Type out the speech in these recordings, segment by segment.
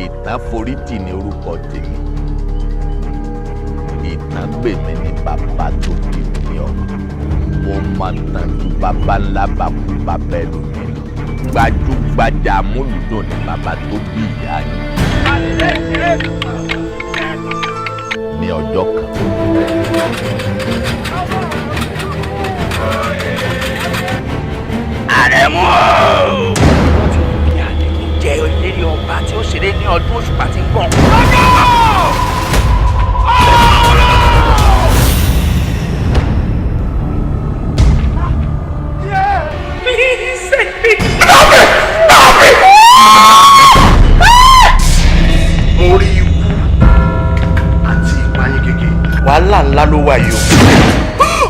ìtàn forítì ní orúkọ tèmi ìtàn gbèmí ní bàbá tó bí mi ọ mo máa tàn ju bàbá ńlá bàkú bàbá ẹlòmí lọ gbajúgbajà amúlùdùn ní bàbá tó bí ìyá yìí ní ọjọ́ kan. Àrẹ̀mú! Jẹ́ eléré ọba tí ó ṣeré ní ọdún Òṣùpá tí ń bọ̀. Mo rí ikú àti ìpayín kékeré. Wàhálà ńlá ló wà yìí o.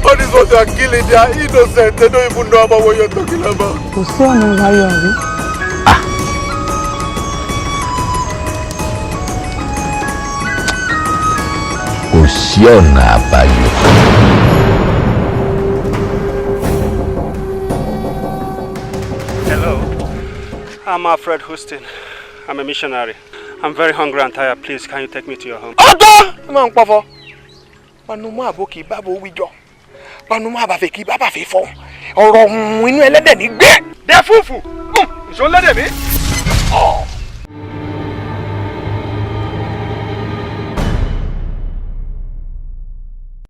All these ones are killing, they are innocent. They don't even know about what you're talking about. Kò sí ọ̀nà ìbáyọ̀ rí. Kò sí ọ̀nà àbáyọ. Hello, I'm Alfred Houston. I'm a missionary. I'm very hungry and tired. Please, can you take me to your home? Ọ̀dọ́! Ẹ máa ń pọ̀fọ́. Panumọ́ àbókì bábò wíjọ. Panumọ́ àbàfẹ́ kì í bábà fẹ́ fọ́. Ọ̀rọ̀ inú ẹlẹ́dẹ̀ ní gbé. They're fufu. Ìṣó ń lẹ́dẹ̀ mi.